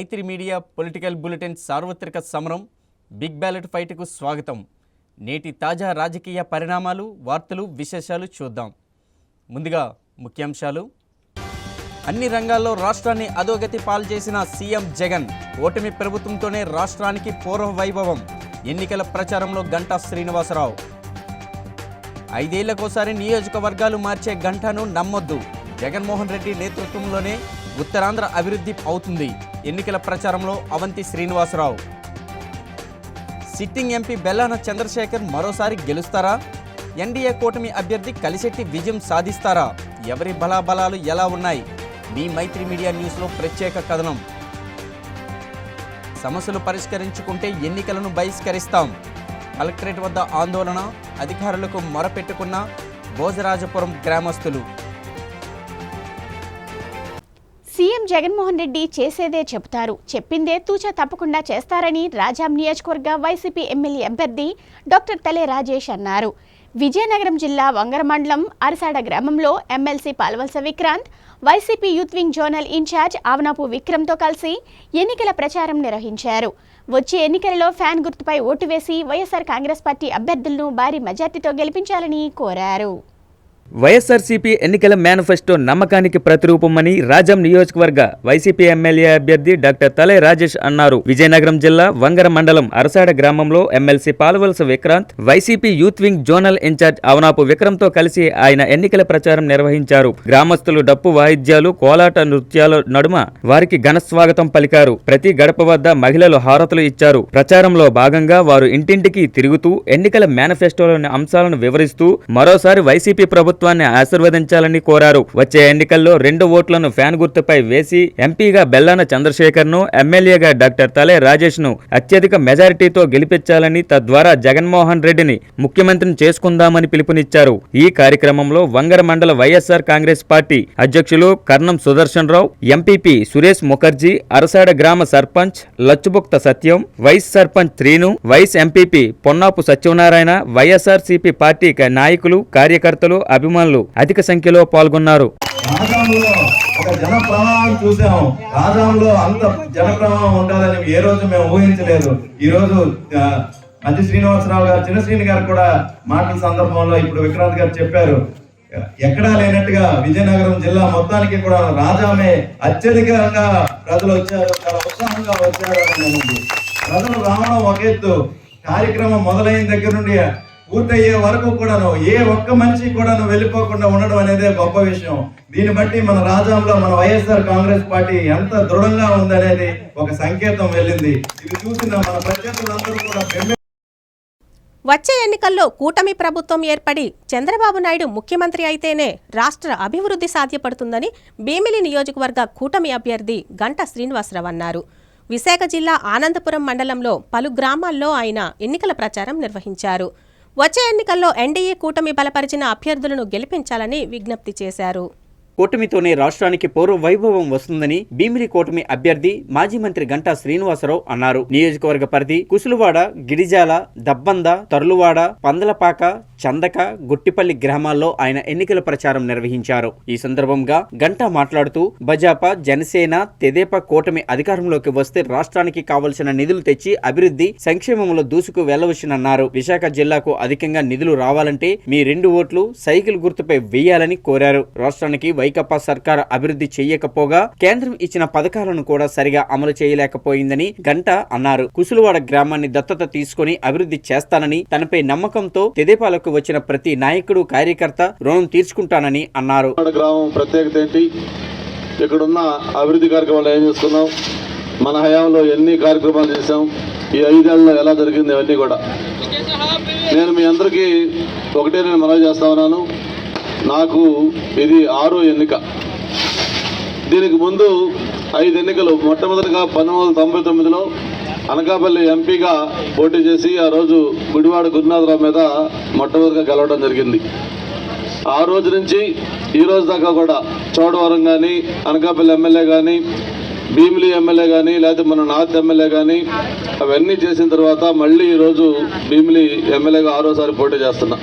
మైత్రి media political bulletin సార్వత్రిక సమరం big ballot ఫైట్కు స్వాగతం. నేటి తాజా రాజకీయ పరిణామాలు, వార్తలు, విశేషాలు చూద్దాం. ముందుగా ముఖ్యాంశాలు. అన్ని రంగాల్లో రాష్ట్రాన్ని అధోగతి పాలు చేసిన సీఎం జగన్. ఓటమి ప్రభుత్వంతోనే రాష్ట్రానికి పూర్వ వైభవం. ఎన్నికల ప్రచారంలో గంటా శ్రీనివాసరావు. 5 ఏళ్లకోసారి నియోజకవర్గాలు మార్చే గంటను నమ్మొద్దు. జగన్మోహన్ రెడ్డి నేతృత్వంలోనే ఉత్తరాంధ్ర అభివృద్ధి అవుతుంది. ఎన్నికల ప్రచారంలో అవంతి శ్రీనివాసరావు. సిట్టింగ్ ఎంపీ బెల్లాన చంద్రశేఖర్ మరోసారి గెలుస్తారా? ఎన్డీఏ కూటమి అభ్యర్థి కలిశెట్టి విజయం సాధిస్తారా? ఎవరి బలాబలాలు ఎలా ఉన్నాయి? మీ మైత్రి మీడియా న్యూస్లో ప్రత్యేక కథనం. సమస్యలు పరిష్కరించుకుంటే ఎన్నికలను బహిష్కరిస్తాం. కలెక్టరేట్ వద్ద ఆందోళన, అధికారులకు మొరపెట్టుకున్న భోజరాజపురం గ్రామస్తులు. సీఎం జగన్మోహన్ రెడ్డి చేసేదే చెబుతారు, చెప్పిందే తూచా తప్పకుండా చేస్తారని రాజాం నియోజకవర్గ వైసీపీ ఎమ్మెల్యే అభ్యర్థి డాక్టర్ తలే రాజేష్ అన్నారు. విజయనగరం జిల్లా వంగర మండలం అరసాడ గ్రామంలో MLC Palvalasa Vikrant, YCP youth wing zonal incharge Avanapu విక్రమ్తో కలిసి ఎన్నికల ప్రచారం నిర్వహించారు. వచ్చే ఎన్నికలలో ఫ్యాన్ గుర్తుపై ఓటు వేసి వైఎస్ఆర్ కాంగ్రెస్ పార్టీ అభ్యర్థులను భారీ మెజార్టీతో గెలిపించాలని కోరారు. వైఎస్ఆర్సీపీ ఎన్నికల మేనిఫెస్టో నమ్మకానికి ప్రతిరూపమని రాజాం నియోజకవర్గ వైసీపీ ఎమ్మెల్యే అభ్యర్థి డాక్టర్ తలే రాజేష్ అన్నారు. విజయనగరం జిల్లా వంగర మండలం అరసాడ గ్రామంలో MLC Palvalasa Vikrant, YCP youth wing zonal incharge Avanapu విక్రమ్తో కలిసి ఆయన ఎన్నికల ప్రచారం నిర్వహించారు. గ్రామస్తులు డప్పు వాయిద్యాలు, కోలాట నృత్యాల నడుమ వారికి ఘన స్వాగతం పలికారు. ప్రతి గడప వద్ద మహిళలు హారతులు ఇచ్చారు. ప్రచారంలో భాగంగా వారు ఇంటింటికి తిరుగుతూ ఎన్నికల మేనిఫెస్టోలోని అంశాలను వివరిస్తూ మరోసారి వైసీపీ ప్రభుత్వాన్ని ఆశీర్వదించాలని కోరారు. వచ్చే ఎన్నికల్లో 2 ఓట్లను ఫ్యాన్ గుర్తుపై వేసి ఎంపీగా బెల్లాన చంద్రశేఖర్ ను, ఎమ్మెల్యేగా డాక్టర్ తలే రాజేష్ ను అత్యధిక మెజారిటీతో గెలిపించాలని, తద్వారా జగన్మోహన్ రెడ్డిని ముఖ్యమంత్రిని చేసుకుందామని పిలుపునిచ్చారు. ఈ కార్యక్రమంలో వంగర మండల వైఎస్ఆర్ కాంగ్రెస్ పార్టీ అధ్యక్షులు కర్ణం సుదర్శన్ రావు, ఎంపీపీ సురేష్ ముఖర్జీ, అరసాడ గ్రామ sarpanch Lachchubukta Satyam, vice sarpanch Trinu, vice MPP Ponnapu Satyanarayana, YSRCP party నాయకులు, కార్యకర్తలు, అభిమానులు అధిక సంఖ్యలో పాల్గొన్నారు. రాజాంలో ఒక జన ప్రవాహం చూసాం. రాజాంలో అంత జన ప్రవాహం ఉండాలని ఏ రోజు మేము ఊహించలేదు. ఈ రోజు మంచి శ్రీనివాసరావు గారు, చిన్న శ్రీని గారు కూడా మాటల సందర్భంలో ఇప్పుడు విక్రాంత్ గారు చెప్పారు, ఎక్కడా లేనట్టుగా విజయనగరం జిల్లా మొత్తానికి కూడా రాజామే అత్యధికంగా ప్రజలు వచ్చారు, చాలా ఉత్సాహంగా వచ్చారు అని. ప్రజలు రావడం ఒక ఎత్తు, కార్యక్రమం మొదలైన దగ్గర నుండి పూర్తయ్యే వరకు కూడాను ఏ ఒక్క మనిషి కూడాను వెళ్ళిపోకుండా ఉండడం అనేది గొప్ప విషయం. దీన్ని బట్టి మన రాజాంలో మన వైఎస్ఆర్ కాంగ్రెస్ పార్టీ ఎంత దృఢంగా ఉందనేది ఒక సంకేతం వెళ్ళింది. ఇది చూసిన మన ప్రత్యర్థులందరూ కూడా వచ్చే ఎన్నికల్లో కూటమి ప్రభుత్వం ఏర్పడి చంద్రబాబు నాయుడు ముఖ్యమంత్రి అయితేనే రాష్ట్ర అభివృద్ధి సాధ్యపడుతుందని భీమిలి నియోజకవర్గ కూటమి అభ్యర్థి గంటా శ్రీనివాసరావు అన్నారు. విశాఖ జిల్లా ఆనందపురం మండలంలో పలు గ్రామాల్లో ఆయన ఎన్నికల ప్రచారం నిర్వహించారు. వచ్చే ఎన్నికల్లో ఎన్డీఏ కూటమి బలపరిచిన అభ్యర్థులను గెలిపించాలని విజ్ఞప్తి చేశారు. కూటమితోనే రాష్ట్రానికి పూర్వ వైభవం వస్తుందని భీమిలి కూటమి అభ్యర్థి మాజీ మంత్రి గంటా శ్రీనివాసరావు అన్నారు. నియోజకవర్గ పరిధి కుసులువాడ, గిడిజాల, దబ్బంద, తర్లువాడ, పందలపాక, చందక, గుట్టిపల్లి గ్రామాల్లో ఆయన ఎన్నికల ప్రచారం నిర్వహించారు. ఈ సందర్భంగా గంటా మాట్లాడుతూ భాజపా, జనసేన, తెదేపా కూటమి అధికారంలోకి వస్తే రాష్ట్రానికి కావలసిన నిధులు తెచ్చి అభివృద్ధి సంక్షేమంలో దూసుకు వెళ్లవచ్చునన్నారు. విశాఖ జిల్లాకు అధికంగా నిధులు రావాలంటే మీ 2 ఓట్లు సైకిల్ గుర్తుపై వేయాలని కోరారు. రాష్ట్రానికి వైకాపా సర్కారు అభివృద్ధి చేయకపోగా కేంద్రం ఇచ్చిన పథకాలను కూడా సరిగా అమలు చేయలేకపోయిందని గంటా అన్నారు. కుసులువాడ గ్రామాన్ని దత్తత తీసుకుని అభివృద్ధి చేస్తానని, తనపై నమ్మకంతో తెదేపాలకు వచ్చిన ప్రతి నాయకుడు, కార్యకర్త రుణం తీర్చుకుంటానని అన్నారు. గ్రామం ప్రత్యేకత ఏంటి, ఇక్కడున్న అభివృద్ధి కార్యక్రమాలు ఏం చేసుకున్నాం, మన హయాంలో ఎన్ని కార్యక్రమాలు చేశాం, ఈ 5 ఏళ్లలో ఎలా జరిగింది, ఇవన్నీ కూడా నేను మీ అందరికీ నేను మనవి చేస్తా ఉన్నాను. నాకు ఇది 6వ ఎన్నిక. దీనికి ముందు 5 ఎన్నికలు, మొట్టమొదటిగా 1999లో అనకాపల్లి ఎంపీగా పోటీ చేసి ఆ రోజు గుడివాడ గురునాథరావు మీద మొట్టమొదటిగా గెలవడం జరిగింది. ఆ రోజు నుంచి ఈ రోజు దాకా కూడా చోడవరం కానీ, అనకాపల్లి ఎమ్మెల్యే కానీ, భీమిలి ఎమ్మెల్యే కానీ, లేకపోతే మన నార్త్ ఎమ్మెల్యే కానీ అవన్నీ చేసిన తర్వాత మళ్ళీ ఈరోజు భీమిలి ఎమ్మెల్యేగా 6వసారి పోటీ చేస్తున్నా.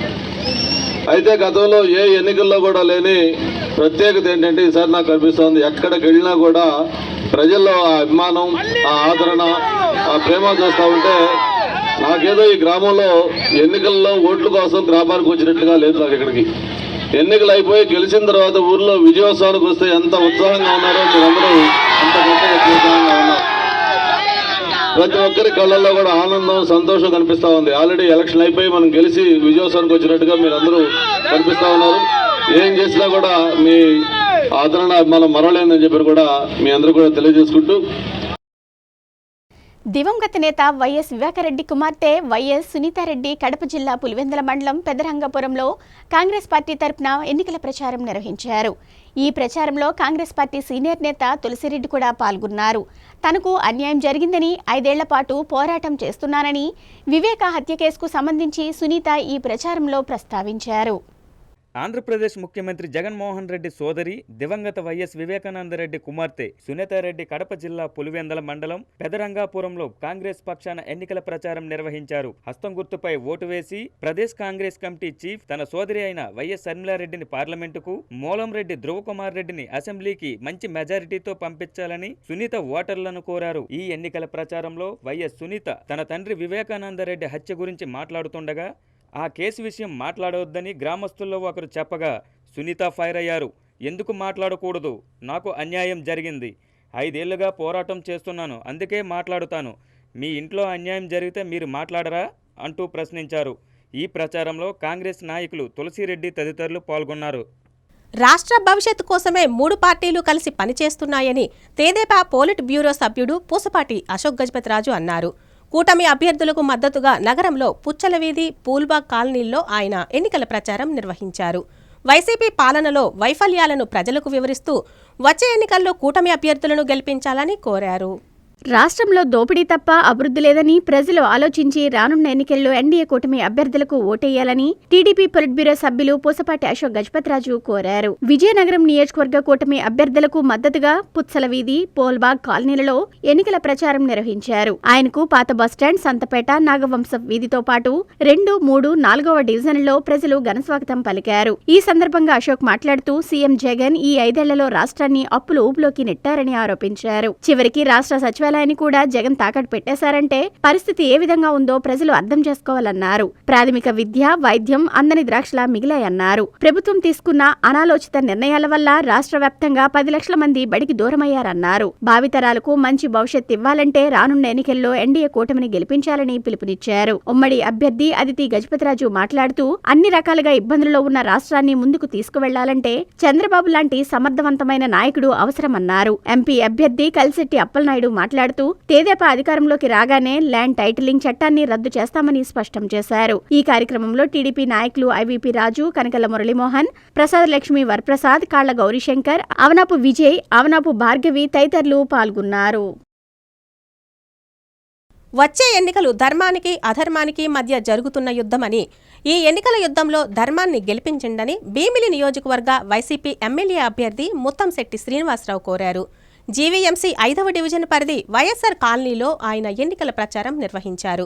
అయితే గతంలో ఏ ఎన్నికల్లో కూడా లేని ప్రత్యేకత ఏంటంటే ఈసారి నాకు కనిపిస్తోంది, ఎక్కడికి వెళ్ళినా కూడా ప్రజల్లో ఆ అభిమానం, ఆ ఆదరణ, ఆ ప్రేమ చూస్తూ ఉంటే నాకేదో ఈ గ్రామంలో ఎన్నికల్లో ఓట్ల కోసం గ్రామానికి వచ్చినట్లుగా లేదు. నాకు ఇక్కడికి ఎన్నికలు అయిపోయి గెలిచిన తర్వాత ఊర్లో విజయోత్సవానికి వస్తే ఎంత ఉత్సాహంగా ఉన్నారో మీరందరూ అంతకంటే ఉత్సాహంగా ఉన్నారు. ప్రతి ఒక్కరి కళ్ళల్లో కూడా ఆనందం, సంతోషం కనిపిస్తూ ఉంది. ఆల్రెడీ ఎలక్షన్ అయిపోయి మనం గెలిచి విజయోత్సవానికి వచ్చినట్టుగా మీరందరూ కనిపిస్తూ ఉన్నారు. ఏం చేసినా కూడా మీ ఆదరణ మనం మరలేదని చెప్పి కూడా మీ అందరూ కూడా తెలియజేసుకుంటూ, దివంగత నేత వైఎస్ వివేకారెడ్డి కుమార్తె వైఎస్ సునీతారెడ్డి కడప జిల్లా పులివెందుల మండలం పెదరంగపురంలో కాంగ్రెస్ పార్టీ తరపున ఎన్నికల ప్రచారం నిర్వహించారు. ఈ ప్రచారంలో కాంగ్రెస్ పార్టీ సీనియర్ నేత తులసిరెడ్డి కూడా పాల్గొన్నారు. తనకు అన్యాయం జరిగిందని 5 ఏళ్ల పాటు పోరాటం చేస్తున్నానని వివేక హత్య కేసుకు సంబంధించి సునీత ఈ ప్రచారంలో ప్రస్తావించారు. ఆంధ్రప్రదేశ్ ముఖ్యమంత్రి జగన్మోహన్ రెడ్డి సోదరి దివంగత వైఎస్ వివేకానందరెడ్డి కుమార్తె సునీతారెడ్డి కడప జిల్లా పులివెందల మండలం పెదరంగాపురంలో కాంగ్రెస్ పక్షాన ఎన్నికల ప్రచారం నిర్వహించారు. హస్తం గుర్తుపై ఓటు వేసి ప్రదేశ్ కాంగ్రెస్ కమిటీ చీఫ్ తన సోదరి అయిన వైఎస్ షర్మిలారెడ్డిని పార్లమెంటుకు, మూలంరెడ్డి ధ్రువకుమార్ రెడ్డిని అసెంబ్లీకి మంచి మెజారిటీతో పంపించాలని సునీత ఓటర్లను కోరారు. ఈ ఎన్నికల ప్రచారంలో వైఎస్ సునీత తన తండ్రి వివేకానందరెడ్డి హత్య గురించి మాట్లాడుతుండగా ఆ కేసు విషయం మాట్లాడవద్దని గ్రామస్తుల్లో ఒకరు చెప్పగా సునీత ఫైర్ అయ్యారు. ఎందుకు మాట్లాడకూడదు? నాకు అన్యాయం జరిగింది. 5 ఏళ్లుగా పోరాటం చేస్తున్నాను, అందుకే మాట్లాడుతాను. మీ ఇంట్లో అన్యాయం జరిగితే మీరు మాట్లాడరా అంటూ ప్రశ్నించారు. ఈ ప్రచారంలో కాంగ్రెస్ నాయకులు తులసిరెడ్డి తదితరులు పాల్గొన్నారు. రాష్ట్ర భవిష్యత్తు కోసమే 3 పార్టీలు కలిసి పనిచేస్తున్నాయని తెదేపా పోలిట్ బ్యూరో సభ్యుడు పూసపాటి అశోక్ గజపతిరాజు అన్నారు. కూటమి అభ్యర్థులకు మద్దతుగా నగరంలో పుచ్చలవీధి, పూల్బాగ్ కాలనీల్లో ఆయన ఎన్నికల ప్రచారం నిర్వహించారు. వైసీపీ పాలనలో వైఫల్యాలను ప్రజలకు వివరిస్తూ వచ్చే ఎన్నికల్లో కూటమి అభ్యర్థులను గెలిపించాలని కోరారు. రాష్ట్రంలో దోపిడీ తప్ప అభివృద్ధి లేదని ప్రజలు ఆలోచించి రానున్న ఎన్నికల్లో ఎన్డీఏ కూటమి అభ్యర్థులకు ఓటేయాలని టీడీపీ పొలిట్ బ్యూరో సభ్యులు పూసపాటి అశోక్ గజపతిరాజు కోరారు. విజయనగరం నియోజకవర్గ కూటమి అభ్యర్థులకు మద్దతుగా పుత్సలవీధి, పోల్బాగ్ కాలనీలలో ఎన్నికల ప్రచారం నిర్వహించారు. ఆయనకు పాత బస్టాండ్, సంతపేట, నాగవంశ వీధితో పాటు 2, 3, 4వ డివిజన్లలో ప్రజలు ఘనస్వాగతం పలికారు. ఈ సందర్భంగా అశోక్ మాట్లాడుతూ సీఎం జగన్ ఈ 5 ఏళ్లలో రాష్ట్రాన్ని అప్పుల ఊపులోకి నెట్టారని ఆరోపించారు. చివరికి రాష్ట్ర సచివాలయాన్ని కూడా జగన్ తాకట్టు పెట్టేశారంటే పరిస్థితి ఏ విధంగా ఉందో ప్రజలు అర్థం చేసుకోవాలన్నారు. ప్రాథమిక విద్య, వైద్యం అందని ద్రాక్షలా మిగిలాయన్నారు. ప్రభుత్వం తీసుకున్న అనాలోచిత నిర్ణయాల వల్ల రాష్ట్ర వ్యాప్తంగా 10 లక్షల మంది బడికి దూరమయ్యారన్నారు. భావితరాలకు మంచి భవిష్యత్ ఇవ్వాలంటే రానున్న ఎన్నికల్లో ఎన్డీఏ కూటమిని గెలిపించాలని పిలుపునిచ్చారు. ఉమ్మడి అభ్యర్థి అదితి గజపతిరాజు మాట్లాడుతూ అన్ని రకాలుగా ఇబ్బందుల్లో ఉన్న రాష్ట్రాన్ని ముందుకు తీసుకువెళ్లాలంటే చంద్రబాబు లాంటి సమర్థవంతమైన నాయకుడు అవసరమన్నారు. ఎంపీ అభ్యర్థి కలిశెట్టి అప్పలనాయుడు మాట్లాడుతూ తెదేపా అధికారంలోకి రాగానే ల్యాండ్ టైటిలింగ్ చట్టాన్ని రద్దు చేస్తామని స్పష్టం చేశారు. ఈ కార్యక్రమంలో టీడీపీ నాయకులు ఐవీపీ రాజు, కనకల మురళీమోహన్, ప్రసాద్ లక్ష్మి వరప్రసాద్, కాళ్ల గౌరీశంకర్, అవనాపు విజయ్, అవనాపు భార్గవి తదితరులు పాల్గొన్నారు. వచ్చే ఎన్నికలు ధర్మానికి అధర్మానికి మధ్య జరుగుతున్న యుద్ధమని, ఈ ఎన్నికల యుద్ధంలో ధర్మాన్ని గెలిపించండని భీమిలి నియోజకవర్గ వైసీపీ ఎమ్మెల్యే అభ్యర్థి ముత్తంశెట్టి శ్రీనివాసరావు కోరారు. జీవీఎంసీ 5వ డివిజన్ పరిధి వైఎస్ఆర్ కాలనీలో ఆయన ఎన్నికల ప్రచారం నిర్వహించారు.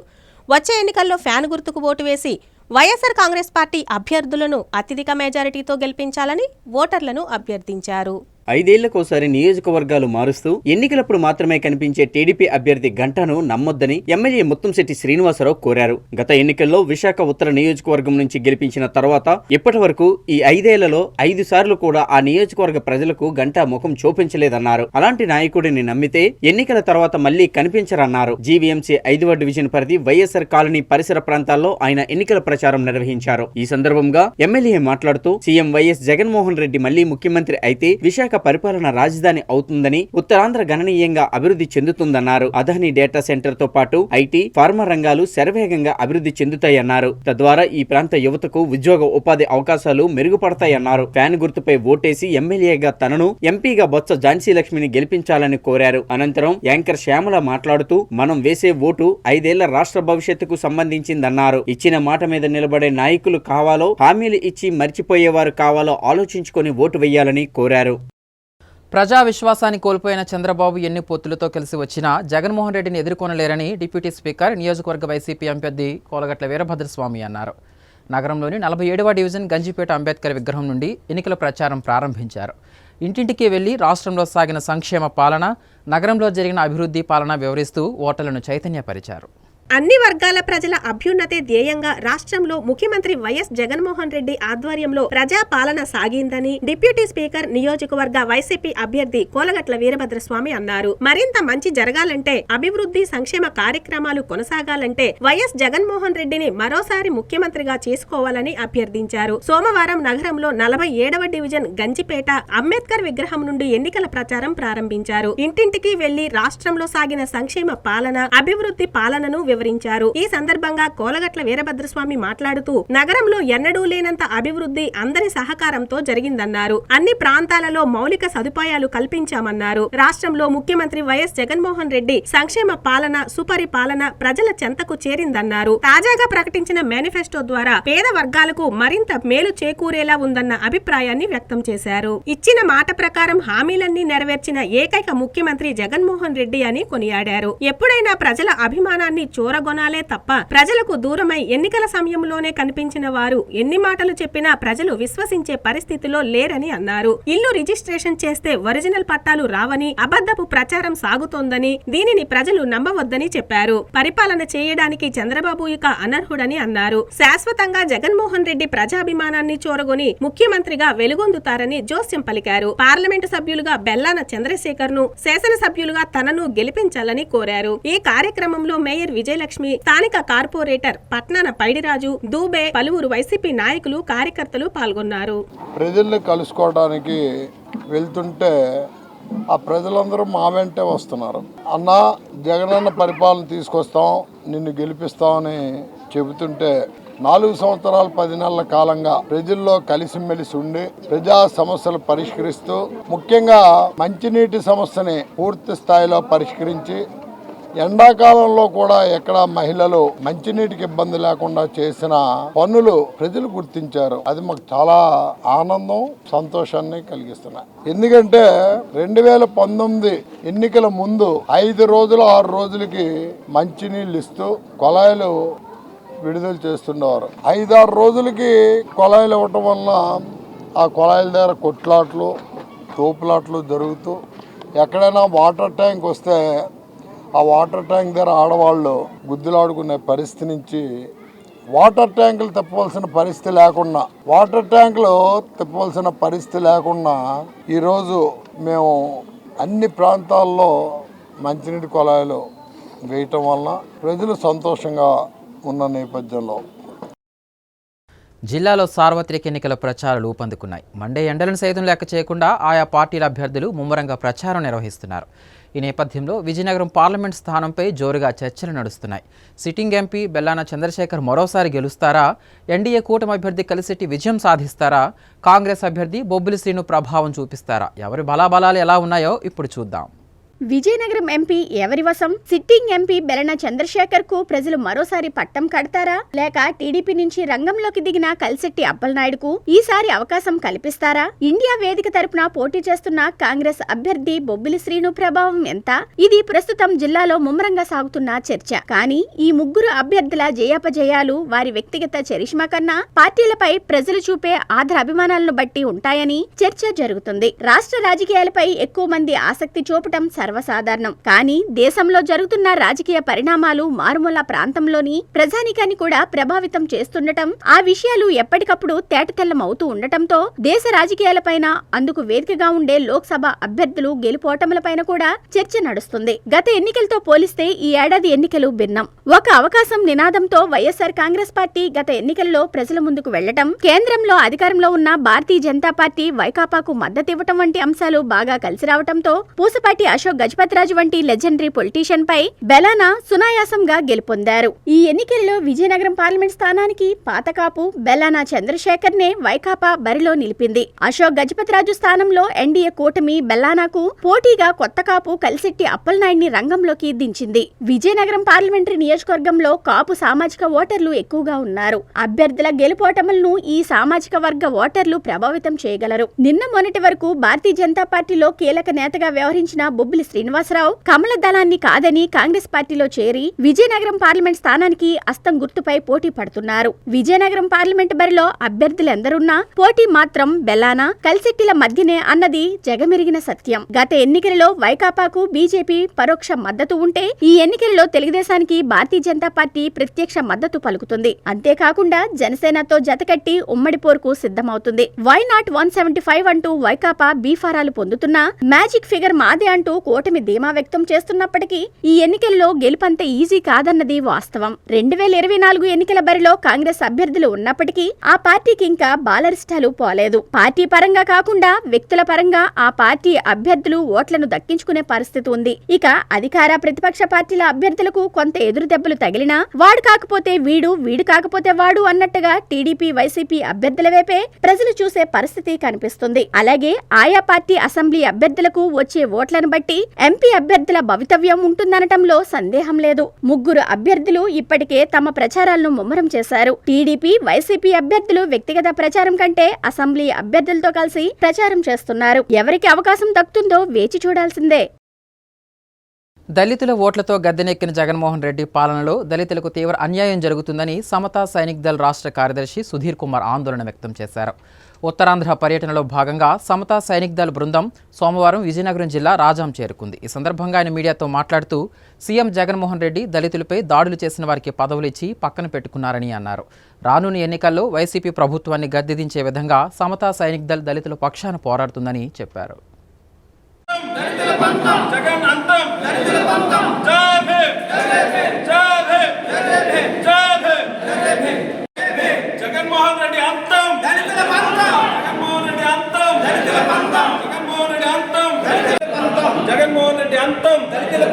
వచ్చే ఎన్నికల్లో ఫ్యాన్ గుర్తుకు ఓటు వేసి వైఎస్ఆర్ కాంగ్రెస్ పార్టీ అభ్యర్థులను అత్యధిక మెజారిటీతో గెలిపించాలని ఓటర్లను అభ్యర్థించారు. 5 ఏళ్లకోసారి నియోజకవర్గాలు మారుస్తూ ఎన్నికలప్పుడు మాత్రమే కనిపించే టీడీపీ అభ్యర్థి గంటను నమ్మొద్దని ఎమ్మెల్యే ముత్తంశెట్టి శ్రీనివాసరావు కోరారు. గత ఎన్నికల్లో విశాఖ ఉత్తర నియోజకవర్గం నుంచి గెలిపించిన తర్వాత ఇప్పటి వరకు ఈ 5 ఏళ్లలో 5 సార్లు కూడా ఆ నియోజకవర్గ ప్రజలకు గంట ముఖం చూపించలేదన్నారు. అలాంటి నాయకుడిని నమ్మితే ఎన్నికల తర్వాత మళ్లీ కనిపించరన్నారు. జీవీఎంసీ 5వ డివిజన్ పరిధి వైఎస్ఆర్ కాలనీ పరిసర ప్రాంతాల్లో ఆయన ఎన్నికల ప్రచారం నిర్వహించారు. ఈ సందర్భంగా ఎమ్మెల్యే మాట్లాడుతూ సీఎం వైఎస్ జగన్మోహన్ రెడ్డి మళ్లీ ముఖ్యమంత్రి అయితే విశాఖ పరిపాలన రాజధాని అవుతుందని, ఉత్తరాంధ్ర గణనీయంగా అభివృద్ధి చెందుతుందన్నారు. అదానీ డేటా సెంటర్ తో పాటు ఐటీ, ఫార్మా రంగాలు శరవేగంగా అభివృద్ధి చెందుతాయన్నారు. తద్వారా ఈ ప్రాంత యువతకు ఉద్యోగ ఉపాధి అవకాశాలు మెరుగుపడతాయన్నారు. ఫ్యాన్ గుర్తుపై ఓటేసి ఎమ్మెల్యేగా తనను, ఎంపీగా బొత్స ఝాన్సీ లక్ష్మిని గెలిపించాలని కోరారు. అనంతరం యాంకర్ శ్యామల మాట్లాడుతూ మనం వేసే ఓటు 5 ఏళ్ల రాష్ట్ర భవిష్యత్తుకు సంబంధించిందన్నారు. ఇచ్చిన మాట మీద నిలబడే నాయకులు కావాలో, హామీలు ఇచ్చి మర్చిపోయేవారు కావాలో ఆలోచించుకొని ఓటు వేయాలని కోరారు. ప్రజా విశ్వాసాన్ని కోల్పోయిన చంద్రబాబు ఎన్ని పొత్తులతో కలిసి వచ్చినా జగన్మోహన్ రెడ్డిని ఎదుర్కొనలేరని డిప్యూటీ స్పీకర్, నియోజకవర్గ వైసీపీ అభ్యర్థి కోలగట్ల వీరభద్రస్వామి అన్నారు. నగరంలోని 47వ డివిజన్ గంజిపేట అంబేద్కర్ విగ్రహం నుండి ఎన్నికల ప్రచారం ప్రారంభించారు. ఇంటింటికి వెళ్లి రాష్ట్రంలో సాగిన సంక్షేమ పాలన, నగరంలో జరిగిన అభివృద్ధి పాలన వివరిస్తూ ఓటర్లను చైతన్యపరిచారు. అన్ని వర్గాల ప్రజల అభ్యున్నతే ధ్యేయంగా రాష్ట్రంలో ముఖ్యమంత్రి వైఎస్ జగన్మోహన్ రెడ్డి ఆధ్వర్యంలో ప్రజా పాలన సాగిందని డిప్యూటీ స్పీకర్ నియోజకవర్గ వైసీపీ అభ్యర్థి కోలగట్ల వీరభద్రస్వామి అన్నారు. మరింత మంచి జరగాలంటే, అభివృద్ధి సంక్షేమ కార్యక్రమాలు కొనసాగాలంటే వైఎస్ జగన్మోహన్ రెడ్డిని మరోసారి ముఖ్యమంత్రిగా చేసుకోవాలని అభ్యర్థించారు. సోమవారం నగరంలో 47వ డివిజన్ గంజిపేట అంబేద్కర్ విగ్రహం నుండి ఎన్నికల ప్రచారం ప్రారంభించారు. ఇంటింటికి వెళ్లి రాష్ట్రంలో సాగిన సంక్షేమ పాలన, అభివృద్ధి పాలనను వివరించారు. ఈ సందర్భంగా కోలగట్ల వీరభద్రస్వామి మాట్లాడుతూ, నగరంలో ఎన్నడూ లేనంత అభివృద్ధి అందరి సహకారంతో జరిగిందన్నారు. అన్ని ప్రాంతాలలో మౌలిక సదుపాయాలు కల్పించామన్నారు. రాష్ట్రంలో ముఖ్యమంత్రి వైఎస్ జగన్మోహన్ రెడ్డి సంక్షేమ పాలన, సుపరిపాలన ప్రజల చెంతకు చేరిందన్నారు. తాజాగా ప్రకటించిన మేనిఫెస్టో ద్వారా పేద వర్గాలకు మరింత మేలు చేకూరేలా ఉందన్న అభిప్రాయాన్ని వ్యక్తం చేశారు. ఇచ్చిన మాట ప్రకారం హామీలన్నీ నెరవేర్చిన ఏకైక ముఖ్యమంత్రి జగన్మోహన్ రెడ్డి అని కొనియాడారు. ఎప్పుడైనా ప్రజల అభిమానాన్ని చూరగొనాలే తప్ప ప్రజలకు దూరమై ఎన్నికల సమయంలోనే కనిపించిన వారు ఎన్ని మాటలు చెప్పినా ప్రజలు విశ్వసించే పరిస్థితిలో లేరని అన్నారు. ఇల్లు రిజిస్ట్రేషన్ చేస్తే ఒరిజినల్ పట్టాలు రావని, అబద్ధపు ప్రచారం సాగుతోందని, దీనిని ప్రజలు నమ్మవద్దని చెప్పారు. పరిపాలన చేయడానికి చంద్రబాబు ఇక అనర్హుడని అన్నారు. శాశ్వతంగా జగన్మోహన్ రెడ్డి ప్రజాభిమానాన్ని చూరగొని ముఖ్యమంత్రిగా వెలుగొందుతారని జోస్యం పలికారు. పార్లమెంటు సభ్యులుగా బెల్లాన చంద్రశేఖర్ ను, శాసనసభ్యులుగా తనను గెలిపించాలని కోరారు. ఈ కార్యక్రమంలో మేయర్ విజయలక్ష్మి, స్థానిక కార్పొరేటర్ పట్నాన పైడిరాజు, దూబే, పలువురు వైసీపీ నాయకులు, కార్యకర్తలు పాల్గొన్నారు. ప్రజల్ని కలుసుకోవడానికి వెళ్తుంటే ఆ ప్రజలందరూ మా వెంటే వస్తున్నారు. అన్న జగనన్న పరిపాలన తీసుకొస్తాం, నిన్ను గెలిపిస్తామని చెబుతుంటే 4 సంవత్సరాలు 10 నెలల కాలంగా ప్రజల్లో కలిసిమెలిసి ఉండి ప్రజా సమస్యలు పరిష్కరిస్తూ, ముఖ్యంగా మంచినీటి సమస్యని పూర్తి స్థాయిలో పరిష్కరించి, ఎండాకాలంలో కూడా ఎక్కడ మహిళలు మంచినీటికి ఇబ్బంది లేకుండా చేసిన పనులు ప్రజలు గుర్తించారు. అది మాకు చాలా ఆనందం, సంతోషాన్ని కలిగిస్తున్నాయి. ఎందుకంటే 2019 ఎన్నికల ముందు 5 రోజులు 6 రోజులకి మంచినీళ్ళు ఇస్తూ కొళాయిలు విడుదల చేస్తుండేవారు. 5-6 రోజులకి కొళాయిలు ఇవ్వటం వలన ఆ కొళాయిల దగ్గర కొట్లాట్లు, తోపులాట్లు జరుగుతూ, ఎక్కడైనా వాటర్ ట్యాంక్ వస్తే ఆ వాటర్ ట్యాంక్ దగ్గర ఆడవాళ్ళు గుద్దులాడుకునే పరిస్థితి నుంచి వాటర్ ట్యాంకులు తిప్పవలసిన పరిస్థితి లేకుండా ఈరోజు మేము అన్ని ప్రాంతాల్లో మంచినీటి కొళాయిలు వేయటం వలన ప్రజలు సంతోషంగా ఉన్న నేపథ్యంలో జిల్లాలో సార్వత్రిక ఎన్నికల ప్రచారాలు ఊపందుకున్నాయి. మండే ఎండలను సైతం లెక్క చేయకుండా ఆయా పార్టీల అభ్యర్థులు ముమ్మరంగా ప్రచారం నిర్వహిస్తున్నారు. ఈ నేపథ్యంలో విజయనగరం పార్లమెంట్ స్థానంపై జోరుగా చర్చలు నడుస్తున్నాయి. సిట్టింగ్ ఎంపీ బెల్లాన చంద్రశేఖర్ మరోసారి గెలుస్తారా? ఎన్డీఏ కూటమి అభ్యర్థి కలిసిట్టి విజయం సాధిస్తారా? కాంగ్రెస్ అభ్యర్థి బొబ్బిలి శ్రీను ప్రభావం చూపిస్తారా? ఎవరి బలాబలాలు ఎలా ఉన్నాయో ఇప్పుడు చూద్దాం. విజయనగరం ఎంపీ ఎవరి వశం? సిట్టింగ్ ఎంపీ బెల్లాన చంద్రశేఖర్ కు ప్రజలు మరోసారి పట్టం కడతారా, లేక టీడీపీ నుంచి రంగంలోకి దిగిన కలిశెట్టి అప్పలనాయుడుకు ఈసారి అవకాశం కల్పిస్తారా? ఇండియా వేదిక తరపున పోటీ చేస్తున్న కాంగ్రెస్ అభ్యర్థి బొబ్బిలి శ్రీను ప్రభావం ఎంత? ఇది ప్రస్తుతం జిల్లాలో ముమ్మరంగా సాగుతున్న చర్చ. కానీ ఈ ముగ్గురు అభ్యర్థుల జయాపజయాలు వారి వ్యక్తిగత చరిష్మా కన్నా పార్టీలపై ప్రజలు చూపే ఆదర అభిమానాలను బట్టి ఉంటాయని చర్చ జరుగుతుంది. రాష్ట్ర రాజకీయాలపై ఎక్కువ మంది ఆసక్తి చూపటం సర్వసాధారణం. కానీ దేశంలో జరుగుతున్న రాజకీయ పరిణామాలు మారుమూల ప్రాంతంలోని ప్రజానికాన్ని కూడా ప్రభావితం చేస్తుండటం, ఆ విషయాలు ఎప్పటికప్పుడు తేటతెల్లం అవుతూ ఉండటంతో దేశ రాజకీయాలపైన, అందుకు వేదికగా ఉండే లోక్సభ అభ్యర్థులు గెలుపోటములపైన కూడా చర్చ నడుస్తుంది. గత ఎన్నికలతో పోలిస్తే ఈ ఏడాది ఎన్నికలు భిన్నం. ఒక అవకాశం నినాదంతో వైఎస్ఆర్ కాంగ్రెస్ పార్టీ గత ఎన్నికల్లో ప్రజల ముందుకు వెళ్లటం, కేంద్రంలో అధికారంలో ఉన్న భారతీయ జనతా పార్టీ వైకాపాకు మద్దతివ్వటం వంటి అంశాలు బాగా కలిసి రావటంతో పూసపాటి అశోక్ గజపతిరాజు వంటి లెజెండరీ పొలిటీషియన్ పై బెల్లాన సునాయాసంగా గెలుపొందారు. ఈ ఎన్నికల్లో విజయనగరం పార్లమెంట్ స్థానానికి పాతకాపు బెల్లాన చంద్రశేఖర్ నే వైకాపా బరిలో నిలిపింది. అశోక్ గజపతిరాజు స్థానంలో ఎన్డీఏ కూటమి బెల్లానాకు పోటీగా కొత్త కాపు కలిశెట్టి అప్పలనాయుడిని రంగంలోకి దించింది. విజయనగరం పార్లమెంటరీ నియోజకవర్గంలో కాపు సామాజిక ఓటర్లు ఎక్కువగా ఉన్నారు. అభ్యర్థుల గెలుపోటములను ఈ సామాజిక వర్గ ఓటర్లు ప్రభావితం చేయగలరు. నిన్న మొన్నటి వరకు భారతీయ జనతా పార్టీలో కీలక నేతగా వ్యవహరించిన బొబ్బిలి ఎమ్మెల్యే శ్రీనివాసరావు కమల దళాన్ని కాదని కాంగ్రెస్ పార్టీలో చేరి విజయనగరం పార్లమెంట్ స్థానానికి అస్తం గుర్తుపై పోటీ పడుతున్నారు. విజయనగరం పార్లమెంట్ బరిలో అభ్యర్థులెందరున్నా పోటీ మాత్రం బెల్లానా కలిసెట్టిల మధ్యనే అన్నది జగమెరిగిన సత్యం. గత ఎన్నికలలో వైకాపాకు బీజేపీ పరోక్ష మద్దతు ఉంటే ఈ ఎన్నికలలో తెలుగుదేశానికి భారతీయ జనతా పార్టీ ప్రత్యక్ష మద్దతు పలుకుతుంది. అంతేకాకుండా జనసేనతో జతకట్టి ఉమ్మడి పోరుకు సిద్ధమవుతుంది. వై నాట్ 175 అంటూ వైకాపా బీఫారాలు పొందుతున్నా మ్యాజిక్ ఫిగర్ మాదే అంటూ కూటమి ధీమా వ్యక్తం చేస్తున్నప్పటికీ ఈ ఎన్నికల్లో గెలుపంత ఈజీ కాదన్నది వాస్తవం. 2024 ఎన్నికల బరిలో కాంగ్రెస్ అభ్యర్థులు ఉన్నప్పటికీ ఆ పార్టీకి ఇంకా బాలరిష్టాలు పోలేదు. పార్టీ పరంగా కాకుండా వ్యక్తుల పరంగా ఆ పార్టీ అభ్యర్థులు ఓట్లను దక్కించుకునే పరిస్థితి ఉంది. ఇక అధికార ప్రతిపక్ష పార్టీల అభ్యర్థులకు కొంత ఎదురు దెబ్బలు తగిలినా వాడు కాకపోతే వీడు, వీడు కాకపోతే వాడు అన్నట్టుగా టీడీపీ వైసీపీ అభ్యర్థుల వైపే ప్రజలు చూసే పరిస్థితి కనిపిస్తుంది. అలాగే ఆయా పార్టీ అసెంబ్లీ అభ్యర్థులకు వచ్చే ఓట్లను బట్టి ఎంపీ అభ్యర్థుల భవితవ్యం ఉంటుందనటంలో సందేహం లేదు. ముగ్గురు అభ్యర్థులు ఇప్పటికే తమ ప్రచారాలను ముమ్మరం చేశారు. టీడీపీ వైసీపీ అభ్యర్థులు వ్యక్తిగత ప్రచారం కంటే అసెంబ్లీ అభ్యర్థులతో కలిసి ప్రచారం చేస్తున్నారు. ఎవరికి అవకాశం దక్కుతుందో వేచి చూడాల్సిందే. దళితుల ఓట్లతో గద్దెనెక్కిన జగన్మోహన్ రెడ్డి పాలనలో దళితులకు తీవ్ర అన్యాయం జరుగుతుందని సమతా సైనిక్ దళ్ రాష్ట్ర కార్యదర్శి సుధీర్ కుమార్ ఆందోళన వ్యక్తం చేశారు. ఉత్తరాంధ్ర పర్యటనలో భాగంగా సమతా సైనిక్ దళ్ బృందం సోమవారం విజయనగరం జిల్లా రాజాం చేరుకుంది. ఈ సందర్భంగా ఆయన మీడియాతో మాట్లాడుతూ సీఎం జగన్మోహన్ రెడ్డి దళితులపై దాడులు చేసిన వారికి పదవులు ఇచ్చి పక్కన పెట్టుకున్నారని అన్నారు. రానున్న ఎన్నికల్లో వైసీపీ ప్రభుత్వాన్ని గద్దెదించే విధంగా సమతా సైనిక్ దళ్ దళితుల పక్షాన పోరాడుతుందని చెప్పారు. జగన్మోహన్ రెడ్డి అంతం, జగన్మోహన్ రెడ్డి అంతం, జగన్మోహన్ రెడ్డి అంతం, జగన్మోహన్ రెడ్డి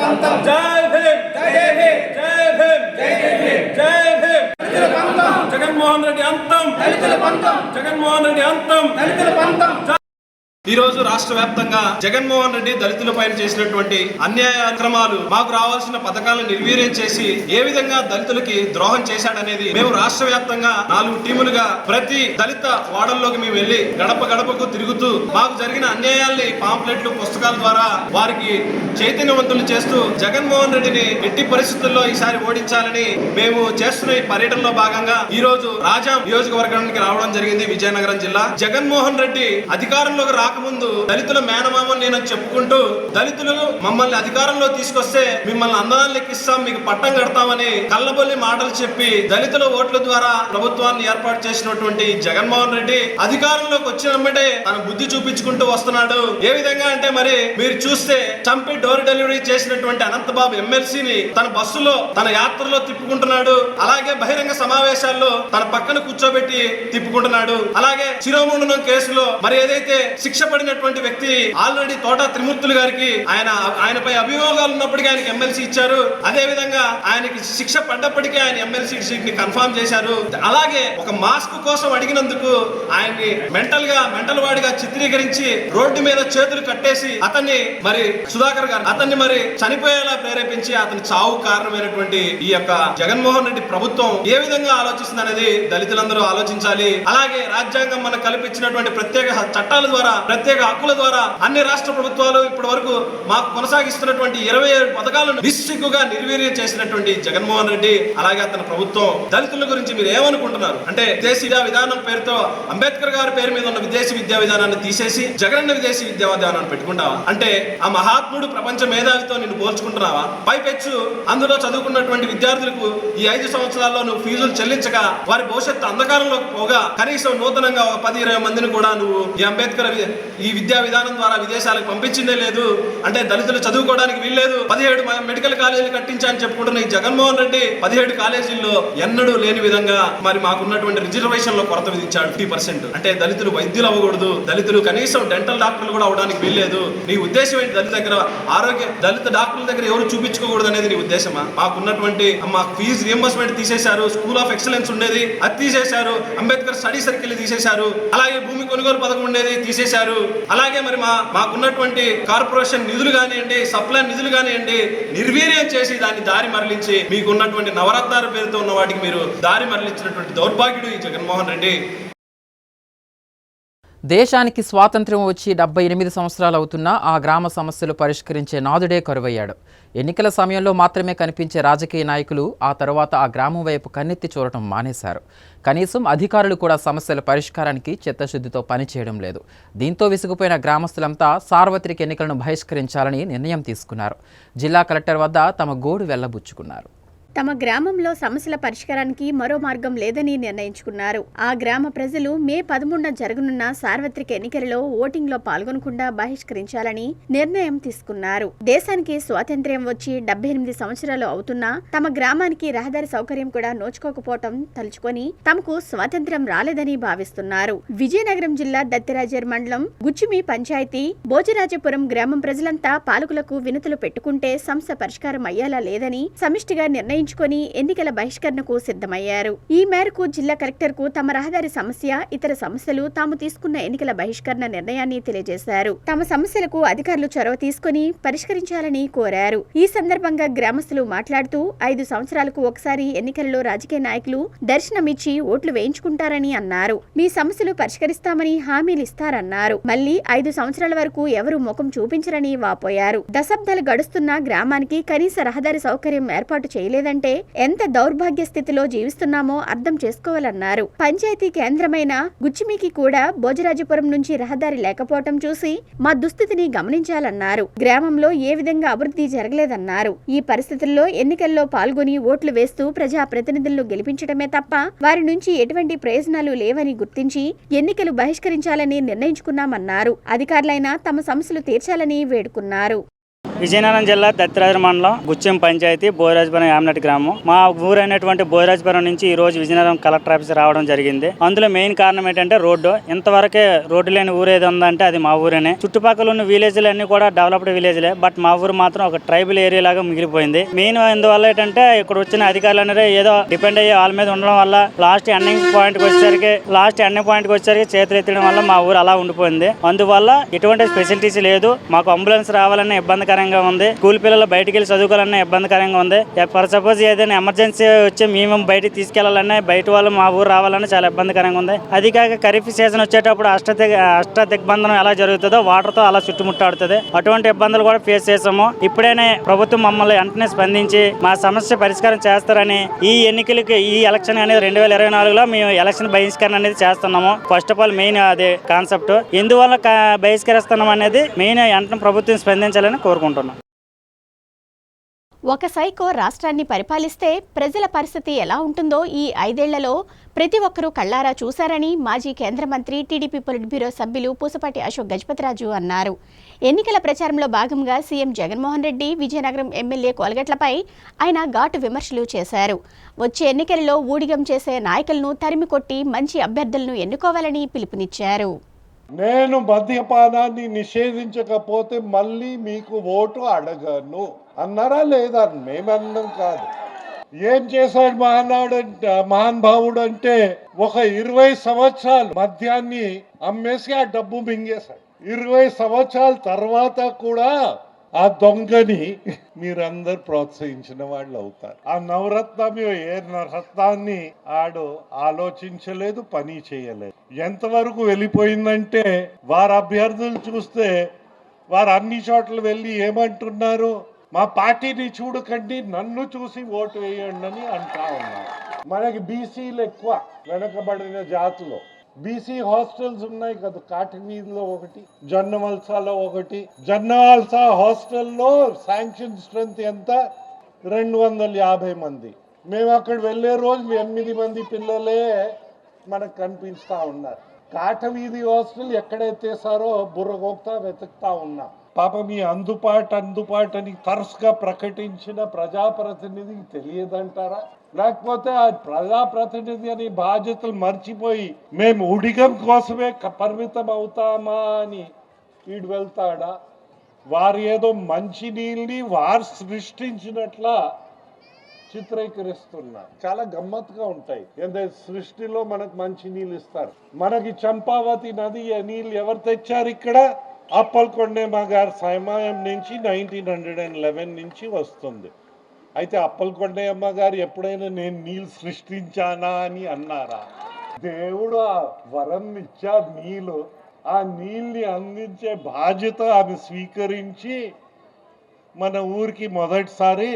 అంతం, జై భీమ్, జై భీమ్, జై భీమ్, జై భీమ్, జగన్మోహన్ రెడ్డి అంతం, జగన్మోహన్ రెడ్డి అంతం. ఈ రోజు రాష్ట్ర వ్యాప్తంగా జగన్మోహన్ రెడ్డి దళితులపైన చేసినటువంటి అన్యాయ అక్రమాలు, మాకు రావాల్సిన పథకాలను నిర్వీర్యం చేసి ఏ విధంగా దళితులకి ద్రోహం చేశాడనేది మేము రాష్ట్ర వ్యాప్తంగా 4 టీములుగా ప్రతి దళిత వాడల్లోకి మేము వెళ్లి గడప గడపకు తిరుగుతూ మాకు జరిగిన అన్యాయాల్ని పాంప్లెట్లు, పుస్తకాల ద్వారా వారికి చైతన్యవంతులు చేస్తూ జగన్మోహన్ రెడ్డిని ఎట్టి పరిస్థితుల్లో ఈసారి ఓడించాలని మేము చేస్తున్న ఈ పర్యటనలో భాగంగా ఈ రోజు రాజాం నియోజకవర్గానికి రావడం జరిగింది. విజయనగరం జిల్లా జగన్మోహన్ రెడ్డి అధికారంలోకి రాకముందు దళితుల మేనమామని నేను చెప్పుకుంటూ దళితులు మమ్మల్ని అధికారంలో తీసుకొస్తే మిమ్మల్ని అందనాలు లెక్కిస్తాం, మీకు పట్టం కడతామని కళ్ళబొల్లి మాటలు చెప్పి దళితుల ఓట్ల ద్వారా ప్రభుత్వాన్ని ఏర్పాటు చేసినటువంటి జగన్మోహన్ రెడ్డి అధికారంలోకి వచ్చినమ్మటే తన బుద్ధి చూపించుకుంటూ వస్తున్నాడు. ఏ విధంగా అంటే మరి మీరు చూస్తే చంపి డోర్ డెలివరీ చేసినటువంటి అనంతబాబు ఎమ్మెల్సీని తన బస్సులో తన యాత్రలో తిప్పుకుంటున్నాడు. అలాగే బహిరంగ సమావేశాల్లో తన పక్కన కూర్చోబెట్టి తిప్పుకుంటున్నాడు. అలాగే శిరోముండనం కేసులో మరి ఏదైతే శిక్ష పడినటువంటి వ్యక్తి ఆల్రెడీ తోట త్రిమూర్తులు గారికి ఆయనపై అభియోగాలు ఉన్నప్పటికీ ఆయనకి ఎమ్మెల్సీ ఇచ్చారు. అదే విధంగా ఆయనకి శిక్ష పడ్డప్పటికీ ఆయన ఎమ్మెల్సీ సీట్ ని కన్ఫర్మ్ చేశారు. అలాగే ఒక మాస్క్ కోసం అడిగినందుకు ఆయన్ని మెంటల్ వాడిగా చిత్రీకరించి రోడ్డు మీద చేతులు కట్టేసి అతన్ని మరి సుధాకర్ గారు అతన్ని మరి చనిపోయేలా ప్రేరేపించి అతని చావు కారణమైనటువంటి ఈ యొక్క జగన్మోహన్ రెడ్డి ప్రభుత్వం ఏ విధంగా ఆలోచిస్తుంది అనేది దళితులందరూ ఆలోచించాలి. అలాగే రాజ్యాంగం మనకు కల్పించినటువంటి ప్రత్యేక చట్టాల ద్వారా, ప్రత్యేక హక్కుల ద్వారా అన్ని రాష్ట్ర ప్రభుత్వాలు ఇప్పటి వరకు మాకు కొనసాగిస్తున్నటువంటి 27 పథకాలను నిస్సిగ్గుగా నిర్వీర్యం చేసినటువంటి జగన్మోహన్ రెడ్డి అలాగే అతని ప్రభుత్వం దళితుల గురించి మీరు ఏమనుకుంటున్నారు అంటే విదేశీ విధానం పేరుతో అంబేద్కర్ గారి పేరు మీద ఉన్న విదేశీ విద్యా విధానాన్ని తీసేసి జగనన్న విదేశీ విద్యా విధానాన్ని పెట్టుకుంటావా? అంటే ఆ మహాత్ముడు ప్రపంచ మేధావితో నిన్ను పోల్చుకుంటున్నావా? పైపెచ్చు అందులో చదువుకున్నటువంటి విద్యార్థులకు ఈ 5 సంవత్సరాల్లో నువ్వు ఫీజులు చెల్లించక వారి భవిష్యత్తు అంధకారంలోకి పోగా కనీసం నూతనంగా 10-20 మందిని కూడా నువ్వు ఈ అంబేద్కర్ ఈ విద్యా విధానం ద్వారా విదేశాలకు పంపించిందే లేదు. అంటే దళితులు చదువుకోవడానికి వీల్లేదు. 17 మెడికల్ కాలేజీలు కట్టించా అని చెప్పుకుంటున్న ఈ జగన్మోహన్ రెడ్డి 17 కాలేజీల్లో ఎన్నడూ లేని విధంగా మరి మాకున్నటువంటి రిజర్వేషన్ లో కొరత విధించాడు 50%. అంటే దళితులు వైద్యులు అవ్వకూడదు, దళితులు కనీసం డెంటల్ డాక్టర్లు కూడా అవడానికి వీల్లేదు. నీ ఉద్దేశం ఏంటి? దళిత డాక్టర్ల దగ్గర ఎవరు చూపించుకోకూడదు అనేది నీ ఉద్దేశమా? మాకున్నటువంటి మాకు ఫీజు రియంబర్స్మెంట్ తీసేశారు, స్కూల్ ఆఫ్ ఎక్సలెన్స్ ఉండేది అది తీసేశారు, అంబేద్కర్ స్టడీ సర్కిల్ తీసేశారు, అలాగే భూమి కొనుగోలు పథకం ఉండేది తీసేశారు. అలాగే మరి మాకున్నటువంటి కార్పొరేషన్ నిధులు కానివ్వండి, సప్లై నిధులు కానివ్వండి నిర్వీర్యం చేసి దాన్ని దారి మరలించి మీకున్నటువంటి నవరత్నాల పేరుతో ఉన్న వాటికి మీరు దారి మరలించినటువంటి దౌర్భాగ్యుడు ఈ జగన్మోహన్ రెడ్డి. దేశానికి స్వాతంత్ర్యం వచ్చి 78 సంవత్సరాలు అవుతున్నా ఆ గ్రామ సమస్యలు పరిష్కరించే నాదుడే కరువయ్యాడు. ఎన్నికల సమయంలో మాత్రమే కనిపించే రాజకీయ నాయకులు ఆ తర్వాత ఆ గ్రామం వైపు కన్నెత్తి చూడటం మానేశారు. కనీసం అధికారులు కూడా సమస్యల పరిష్కారానికి చిత్తశుద్ధితో పనిచేయడం లేదు. దీంతో విసిగిపోయిన గ్రామస్తులంతా సార్వత్రిక ఎన్నికలను బహిష్కరించాలని నిర్ణయం తీసుకున్నారు. జిల్లా కలెక్టర్ వద్ద తమ గోడు వెళ్లబుచ్చుకున్నారు. తమ గ్రామంలో సమస్యల పరిష్కారానికి మరో మార్గం లేదని నిర్ణయించుకున్నారు. ఆ గ్రామ ప్రజలు మే 13న జరగనున్న సార్వత్రిక ఎన్నికలలో ఓటింగ్లో పాల్గొనకుండా బహిష్కరించాలని నిర్ణయం తీసుకున్నారు. దేశానికి స్వాతంత్ర్యం వచ్చి 78 సంవత్సరాలు అవుతున్నా తమ గ్రామానికి రహదారి సౌకర్యం కూడా నోచుకోకపోవటం తలుచుకొని తమకు స్వాతంత్ర్యం రాలేదని భావిస్తున్నారు. విజయనగరం జిల్లా దత్తిరాజేర్ మండలం గుచ్చిమి పంచాయతీ భోజరాజపురం గ్రామం ప్రజలంతా పాలకులకు వినతులు పెట్టుకుంటే సమస్య పరిష్కారం అయ్యేలా లేదని సమిష్టిగా నిర్ణయించుకొని ఎన్నికల బహిష్కరణకు సిద్ధమయ్యారు. ఈ మేరకు జిల్లా కలెక్టర్ కు తమ రహదారి సమస్య, ఇతర సమస్యలు, తాము తీసుకున్న ఎన్నికల బహిష్కరణ నిర్ణయాన్ని తెలియజేశారు. తమ సమస్యలకు అధికారులు చొరవ తీసుకుని పరిష్కరించాలని కోరారు. ఈ సందర్భంగా గ్రామస్తులు మాట్లాడుతూ 5 సంవత్సరాలకు ఒకసారి ఎన్నికలలో రాజకీయ నాయకులు దర్శనమిచ్చి ఓట్లు వేయించుకుంటారని అన్నారు. మీ సమస్యలు పరిష్కరిస్తామని హామీలు ఇస్తారన్నారు. మళ్లీ 5 సంవత్సరాల వరకు ఎవరూ ముఖం చూపించరని వాపోయారు. దశాబ్దాలు గడుస్తున్న గ్రామానికి కనీస రహదారి సౌకర్యం ఏర్పాటు చేయలేదంటే ఎంత దౌర్భాగ్య స్థితిలో జీవిస్తున్నామో అర్థం చేసుకోవాలన్నారు. పంచాయతీ కేంద్రమైన గుచ్చిమికి కూడా భోజరాజపురం నుంచి రహదారి లేకపోవటం చూసి మా దుస్థితిని గమనించాలన్నారు. గ్రామంలో ఏ విధంగా అభివృద్ధి జరగలేదన్నారు. ఈ పరిస్థితుల్లో ఎన్నికల్లో పాల్గొని ఓట్లు వేస్తూ ప్రజా ప్రతినిధులను గెలిపించడమే తప్ప వారి నుంచి ఎటువంటి ప్రయోజనాలు లేవని గుర్తించి ఎన్నికలు బహిష్కరించాలని నిర్ణయించుకున్నామన్నారు. అధికారులైనా తమ సమస్యలు తీర్చాలని వేడుకున్నారు. విజయనగరం జిల్లా దత్తిరాజు మండలం గుచ్చెం పంచాయతీ బోయరాజపురం యామనటి గ్రామం. మా ఊరు అయినటువంటి బోయరాజపురం నుంచి ఈ రోజు విజయనగరం కలెక్టర్ ఆఫీస్ రావడం జరిగింది. అందులో మెయిన్ కారణం ఏంటంటే రోడ్డు. ఇంతవరకే రోడ్డు లేని ఊరు ఏది ఉందంటే అది మా ఊరేనే. చుట్టుపక్కల ఉన్న విలేజ్లు అన్ని కూడా డెవలప్డ్ విలేజ్లే. బట్ మా ఊరు మాత్రం ఒక ట్రైబల్ ఏరియా లాగా మిగిలిపోయింది. మెయిన్ ఎందువల్ల ఏంటంటే ఇక్కడ వచ్చిన అధికారులు అనేది ఏదో డిపెండ్ అయ్యి వాళ్ళ మీద ఉండడం వల్ల లాస్ట్ ఎండింగ్ పాయింట్కి వచ్చేసరికి చేతులు ఎత్తడం వల్ల మా ఊరు అలా ఉండిపోయింది. అందువల్ల ఎటువంటి ఫెసిలిటీస్ లేదు. మాకు అంబులెన్స్ రావాలన్నా ఇబ్బందికరంగా ఉంది. స్కూల్ పిల్లలు బయటికి వెళ్ళి చదువుకోవాలన్నా ఇబ్బందికరంగా ఉంది. ఫర్ సపోజ్ ఏదైనా ఎమర్జెన్సీ వచ్చి మేము బయటికి తీసుకెళ్లాలన్నా బయట వాళ్ళు మా ఊరు రావాలన్నా చాలా ఇబ్బందికరంగా ఉంది. అది కాక ఖరీఫ్ సీజన్ వచ్చేటప్పుడు అష్ట దిగ్బంధనం ఎలా జరుగుతుందో వాటర్ తో అలా చుట్టుముట్టాడుతుంది. అటువంటి ఇబ్బందులు కూడా ఫేస్ చేసాము. ఇప్పుడైనా ప్రభుత్వం మమ్మల్ని వెంటనే స్పందించి మా సమస్య పరిష్కారం చేస్తారని ఈ ఎన్నికలకి ఈ ఎలక్షన్ అనేది 2024లో మేము ఎలక్షన్ బహిష్కరణ అనేది చేస్తున్నాము. ఫస్ట్ ఆఫ్ ఆల్ మెయిన్ అదే కాన్సెప్ట్. ఎందువల్ల బహిష్కరిస్తున్నాం అనేది మెయిన్ వెంటనే ప్రభుత్వం స్పందించాలని కోరుకుంటున్నాం. ఒక సైకో రాష్ట్రాన్ని పరిపాలిస్తే ప్రజల పరిస్థితి ఎలా ఉంటుందో ఈ 5 ఏళ్లలో ప్రతి ఒక్కరూ కళ్లారా చూశారని మాజీ కేంద్ర మంత్రి టీడీపీ పొలిట్ బ్యూరో సభ్యులు పూసపాటి అశోక్ గజపతిరాజు అన్నారు. ఎన్నికల ప్రచారంలో భాగంగా సీఎం జగన్మోహన్ రెడ్డి విజయనగరం ఎమ్మెల్యే కోలగట్లపై ఆయన ఘాటు విమర్శలు చేశారు. వచ్చే ఎన్నికల్లో ఊడిగం చేసే నాయకులను తరిమికొట్టి మంచి అభ్యర్థులను ఎన్నుకోవాలని పిలుపునిచ్చారు. నేను మద్యపానాన్ని నిషేధించకపోతే మళ్ళీ మీకు ఓటు అడగను అన్నారా లేదా? మేమన్నం కాదు. ఏం చేశాడు మహానుభావుడు అంటే ఒక 20 సంవత్సరాలు మద్యాన్ని అమ్మేసి ఆ డబ్బు మింగేశాడు. 20 సంవత్సరాల తర్వాత కూడా ఆ దొంగని మీరందరు ప్రోత్సహించిన వాళ్ళు అవుతారు. ఆ నవరత్నం ఏ రత్నాన్ని ఆడు ఆలోచించలేదు, పని చేయలేదు. ఎంతవరకు వెళ్ళిపోయిందంటే వారి అభ్యర్థులు చూస్తే వారు అన్ని చోట్ల వెళ్ళి ఏమంటున్నారు, మా పార్టీని చూడకండి, నన్ను చూసి ఓటు వేయండి అని అంటా ఉన్నారు. మనకి బీసీలు ఎక్కువ వెనకబడిన జాతులు. బీసీ హాస్టల్స్ ఉన్నాయి కదా, కాటవీధిలో ఒకటి, జొన్నవలసలో ఒకటి. జొన్నవలస హాస్టల్లో శాంక్షన్ స్ట్రెంత్ ఎంత? 250 మంది. మేము అక్కడ వెళ్ళే రోజు 8 మంది పిల్లలే మనకు కనిపిస్తా ఉన్నారు. కాటవీధి హాస్టల్ ఎక్కడెత్తేసారో బుర్రగొక్తా వెతుకుతా ఉన్నాం. పాపం మీ అందుబాటని తరచుగా ప్రకటించిన ప్రజాప్రతినిధికి తెలియదంటారా? లేకపోతే ఆ ప్రజాప్రతినిధి అని బాధ్యతలు మర్చిపోయి మేము ఉడిగం కోసమే పరిమితం అవుతామా అని వీడు వెళ్తాడా? వారు ఏదో మంచి నీళ్ళని వారు సృష్టించినట్లా చిత్రీకరిస్తున్నారు. చాలా గమ్మత్తుగా ఉంటాయి. ఏదైతే సృష్టిలో మనకు మంచి నీళ్ళు ఇస్తారు. మనకి చంపావతి నది నీళ్ళు ఎవరు తెచ్చారు? ఇక్కడ అప్పల్కొండమ్మ గారి సమయం నుంచి 1911 నుంచి వస్తుంది. అయితే అప్పల్కొండమ్మ గారు ఎప్పుడైనా నేను నీళ్ళు సృష్టించానా అని అన్నారా? దేవుడు ఆ వరం ఇచ్చారు నీళ్ళు. ఆ నీళ్ళని అందించే బాధ్యత ఆమె స్వీకరించి మన ఊరికి మొదటిసారి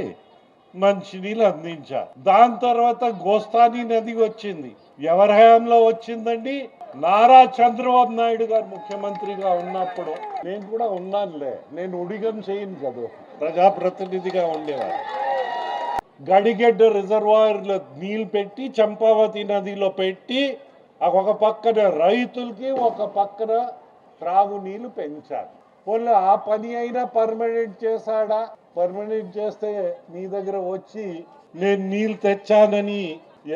మంచినీళ్ళు అందించారు. దాని తర్వాత గోస్తాని నది వచ్చింది. ఎవరి హయాంలో వచ్చిందండి? నారా చంద్రబాబు నాయుడు గారు ముఖ్యమంత్రిగా ఉన్నప్పుడు. నేను కూడా ఉన్నానులే, నేను ఉడిగం చేయను కదా, ప్రజాప్రతినిధిగా ఉండేవారు. గడిగెడ్డ రిజర్వాయర్లో నీళ్ళు పెట్టి చంపావతి నదిలో పెట్టి ఒక పక్కన రైతులకి ఒక పక్కన త్రాగునీళ్ళు పెంచారు. పోనీ ఆ పని అయినా పర్మనెంట్ చేశాడా? పర్మనెంట్ చేస్తే నీ దగ్గర వచ్చి నేను నీళ్ళు తెచ్చానని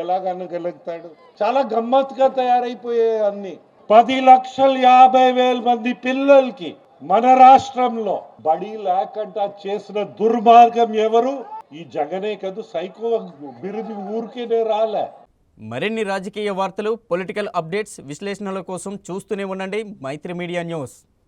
ఎలాగనగలుగుతాడు? చాలా గమ్మత్తుగా తయారైపోయాయి అన్ని. 10,50,000 మంది పిల్లలకి మన రాష్ట్రంలో బడి లేకుండా చేసిన దుర్మార్గం ఎవరు? ఈ జగనే కాదు, సైకో బిరుదు ఊరికేనే రాలే. మరిన్ని రాజకీయ వార్తలు, పొలిటికల్ అప్డేట్స్, విశ్లేషణల కోసం చూస్తూనే ఉండండి మైత్రి మీడియా న్యూస్.